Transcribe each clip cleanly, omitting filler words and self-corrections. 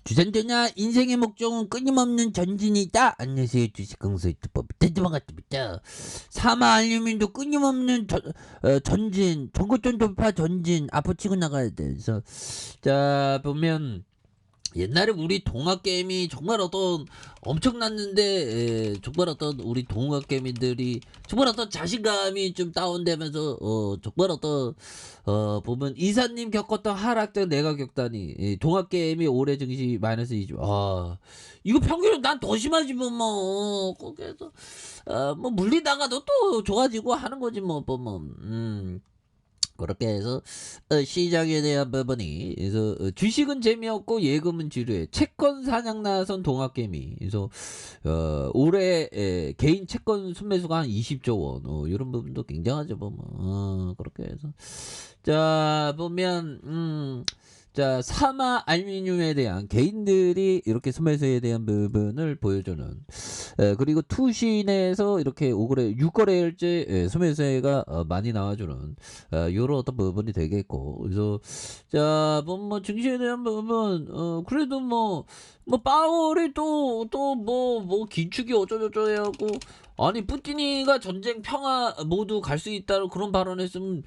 주전자냐 인생의 목적은 끊임없는 전진이다. 안녕하세요, 주식강사 유튜버 반갑습니다. 사마 알루미늄도 끊임없는 전진, 전고점 돌파 전진 앞으로 치고 나가야 돼. 그래서 자 보면 옛날에 우리 동학 게임이 정말 어떤 엄청났는데, 정말 어떤 우리 동학 게임인들이 정말 어떤 자신감이 좀 다운되면서 정말 어떤 보면 이사님 겪었던 하락장 내가 겪다니, 동학 게임이 올해 증시 마이너스 20. 이거 평균은 난 더 심하지 뭐 거기에서 뭐 물리다가도 또 좋아지고 하는 거지 뭐 보면. 그렇게 해서 시장에 대한 부분이, 그래서 주식은 재미없고 예금은 지루해. 채권 사냥 나선 동학개미. 그래서 올해 개인 채권 순매수가 한 20조 원. 이런 부분도 굉장하죠 보면. 그렇게 해서 자 보면 자 사마 알루미늄에 대한 개인들이 이렇게 순매수에 대한 부분을 보여주는, 그리고 투신에서 이렇게 5거래 6거래일째 순매수가 많이 나와주는 요런 어떤 부분이 되겠고. 그래서 자 뭐 증시에 대한 부분, 그래도 뭐 파월이 또 뭐 긴축이 어쩌저쩌 해갖고, 아니 푸틴이가 전쟁 평화 모두 갈 수 있다는 그런 발언했으면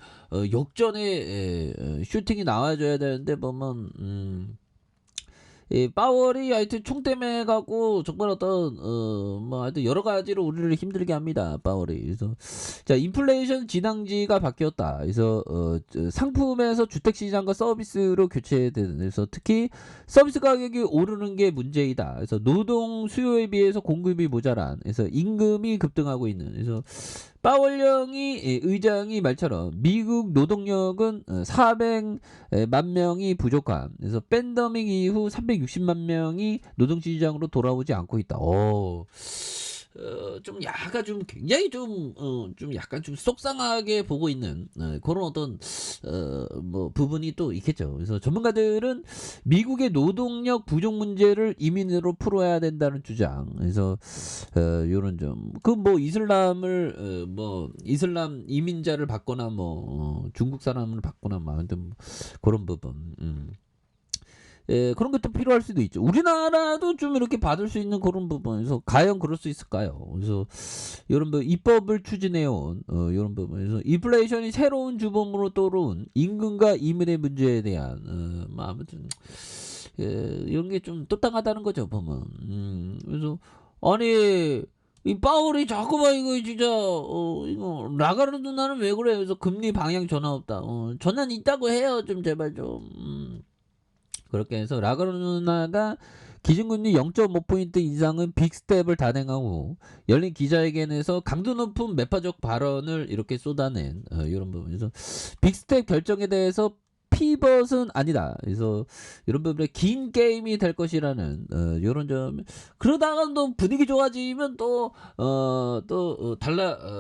역전에 슈팅이 나와줘야 되는데 보면 이 파월이 하여튼 총대매 가고 정말 어떤 뭐 하여튼 여러 가지로 우리를 힘들게 합니다. 파월이. 그래서 자 인플레이션 진앙지가 바뀌었다. 그래서 상품에서 주택 시장과 서비스로 교체되는, 그래서 특히 서비스 가격이 오르는 게 문제이다. 그래서 노동 수요에 비해서 공급이 모자란, 그래서 임금이 급등하고 있는. 그래서 파월령이 의장이 말처럼 미국 노동력은 400만 명이 부족한, 그래서 팬데믹 이후 360만 명이 노동시장으로 돌아오지 않고 있다. 좀 약간 좀 굉장히 좀 약간 좀 속상하게 보고 있는 그런 어떤 뭐 부분이 또 있겠죠. 그래서 전문가들은 미국의 노동력 부족 문제를 이민으로 풀어야 된다는 주장. 그래서 요런 점. 그 뭐 이슬람을 뭐 이슬람 이민자를 받거나 뭐 중국 사람을 받거나 뭐 아무튼 그런 부분. 그런 것도 필요할 수도 있죠. 우리나라도 좀 이렇게 받을 수 있는 그런 부분에서 과연 그럴 수 있을까요? 그래서 이런 뭐 입법을 추진해온 이런 부분에서 인플레이션이 새로운 주범으로 떠오른 임금과 이민의 문제에 대한 뭐 아무튼 이런 게 좀 또땅하다는 거죠 보면. 그래서 아니 이 파월이 자꾸만 이거 진짜 이거 라가르 누나는 왜 그래요? 그래서 금리 방향 전환 없다. 전환 있다고 해요 좀 제발 좀. 그렇게 해서 라가르 누나가 기준금리 0.5포인트 이상은 빅스텝을 단행한 후 열린 기자회견에서 강도 높은 매파적 발언을 이렇게 쏟아낸 이런 부분에서 빅스텝 결정에 대해서 피벗은 아니다. 그래서 이런 부분에 긴 게임이 될 것이라는 이런 점. 그러다가 또 분위기 좋아지면 또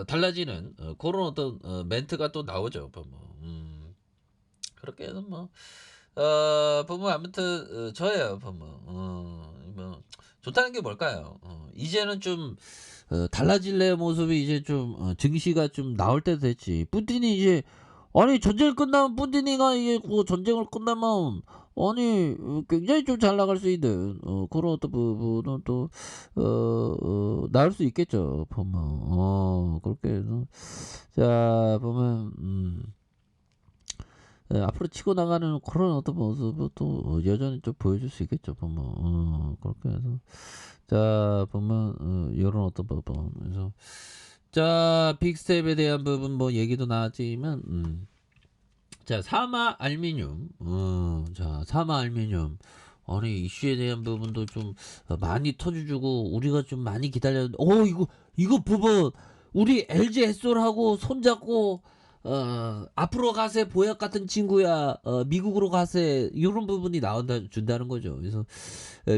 달라지는 그런 어떤 멘트가 또 나오죠. 그렇게 해서 뭐 보면 아무튼 저예요 보면. 뭐 좋다는 게 뭘까요? 이제는 좀 달라질래 모습이 이제 좀 증시가 좀 나올 때도 됐지. 뿌틴이 이제 아니 전쟁 끝나면 뿌틴이가 이게 그 전쟁을 끝나면 아니 굉장히 좀 잘 나갈 수 있는 그런 어떤 부분은 또 나올 수 있겠죠 보면. 그렇게 해서 자 보면 앞으로 치고 나가는 그런 어떤 모습을 또 여전히 좀 보여줄 수 있겠죠 보면. 그렇게 해서 자 보면 이런 어떤 부분. 그래서 자 빅스텝에 대한 부분 뭐 얘기도 나왔지만 자 사마 알루미늄. 자 사마 알루미늄 아니 이슈에 대한 부분도 좀 많이 터져주고 우리가 좀 많이 기다렸는데 이거 부분 우리 LG 에솔하고 손잡고 앞으로 가세 보약 같은 친구야. 미국으로 가세 이런 부분이 나온다 준다는 거죠. 그래서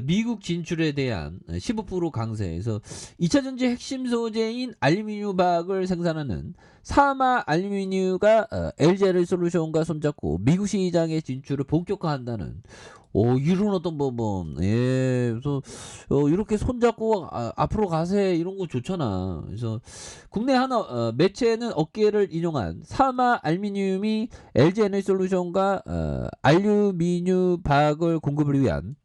미국 진출에 대한 15% 강세. 그래서 2차 전지 핵심 소재인 알루미늄 박을 생산하는 사마 알루미늄가 LG 솔루션과 손잡고 미국 시장의 진출을 본격화한다는 이런 어떤 그래서 이렇게 손잡고 앞으로 가세 이런 거 좋잖아. 그래서 국내 하나 매체는 업계를 인용한 사마 알루미늄이 LG 에너지솔루션과 알루미늄 박을 공급을 위한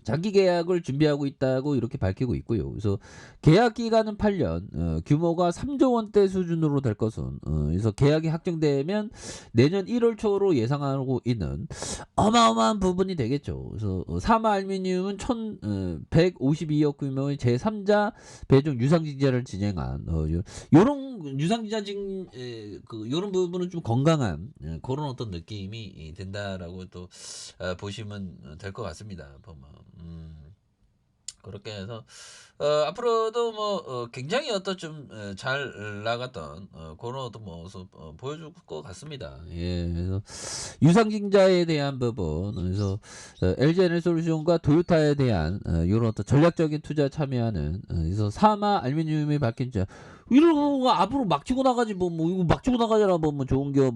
장기 계약을 준비하고 있다고 이렇게 밝히고 있고요. 그래서 계약 기간은 8년, 규모가 3조 원대 수준으로 될 것은, 그래서 계약이 확정되면 내년 1월 초로 예상하고 있는 어마어마한 부분이 되겠죠. 그래서 사마알루미늄은 1,152억 규모의 제3자 배종 유상증자를 진행한 요런 유상증자 요런 부분은 좀 건강한 그런 어떤 느낌이 된다라고 또 보시면 될 것 같습니다. 보면 그렇게 해서 앞으로도 뭐 굉장히 어떤 좀 잘 나갔던 그런 어떤 모습 보여줄 것 같습니다. 예, 그래서 유상증자에 대한 부분, 그래서 LG에너지솔루션과 도요타에 대한 이런 어떤 전략적인 투자 참여하는, 그래서 사마 알루미늄이 밝힌 자 이런 거 앞으로 막 치고 나가지 뭐 이거 막 치고 나가잖아 뭐 좋은 기업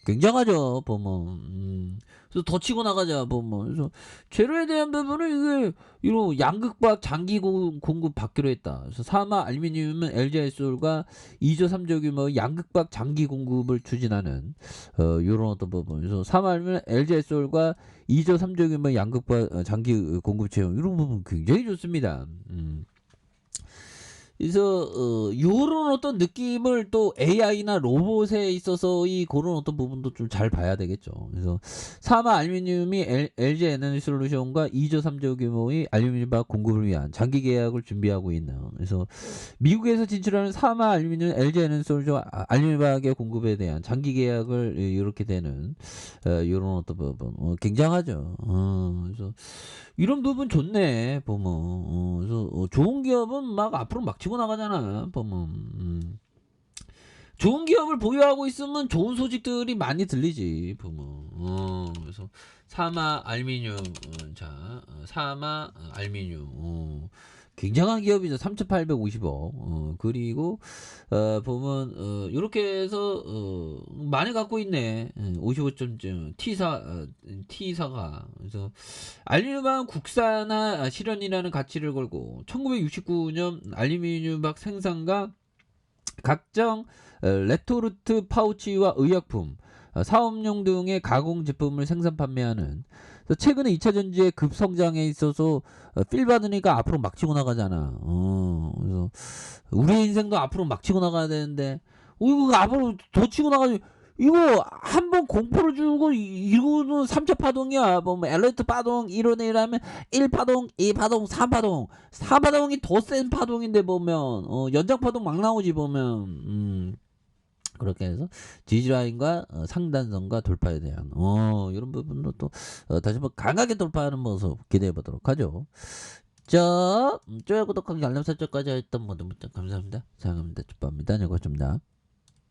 굉장하죠 그래서 더 치고 나가자 그래서 재료에 대한 부분은 이게 이런 양극박 장기 공급 받기로 했다. 그래서 사마 알루미늄은 LG에너지솔과 2조 3조 규모 양극박 장기 공급을 추진하는 이런 어떤 부분. 그래서 사마 알루미늄은 LG에너지솔과 2조 3조 규모 양극박 장기 공급 채용 이런 부분 굉장히 좋습니다. 그래서 요런 어떤 느낌을 또 AI나 로봇에 있어서 이 그런 어떤 부분도 좀 잘 봐야 되겠죠. 그래서 사마 알루미늄이 LG 에너지솔루션과 2조 3조 규모의 알루미늄 공급을 위한 장기 계약을 준비하고 있는, 그래서 미국에서 진출하는 사마 알루미늄 LG 에너지솔루션 알루미늄의 공급에 대한 장기 계약을 이렇게 되는 요런 어떤 부분 굉장하죠. 그래서 이런 부분 좋네 보면. 그래서 좋은 기업은 막 앞으로 막 치고 나가잖아 보면. 좋은 기업을 보유하고 있으면 좋은 소식들이 많이 들리지 보면. 그래서 사마 알루미늄, 사마 알루미늄 굉장한 기업이죠. 3,850억. 그리고 보면 이렇게 해서 많이 갖고 있네. 55점쯤 T사가. 그래서 알루미늄 국산화 실현이라는 가치를 걸고 1969년 알루미늄 생산과 각종 레토르트 파우치와 의약품, 사업용 등의 가공 제품을 생산 판매하는, 최근에 2차 전지의 급성장에 있어서 필 받으니까 앞으로 막 치고 나가잖아. 그래서 우리 인생도 앞으로 막 치고 나가야 되는데 이거 앞으로 더 치고 나가지. 이거 한 번 공포를 주고 이거는 3차 파동이야. 뭐 엘리트 파동 이러면 1파동, 2파동, 3파동. 4파동이 더 센 파동인데 보면 연장 파동 막 나오지 보면. 그렇게 해서 지지라인과 상단선과 돌파에 대한 이런 부분도 또 다시 한번 강하게 돌파하는 모습 기대해 보도록 하죠. 자, 좋아요, 구독하기, 알람 설정까지 했던 모두 감사합니다. 사랑합니다. 축복합니다. 여기까지입니다.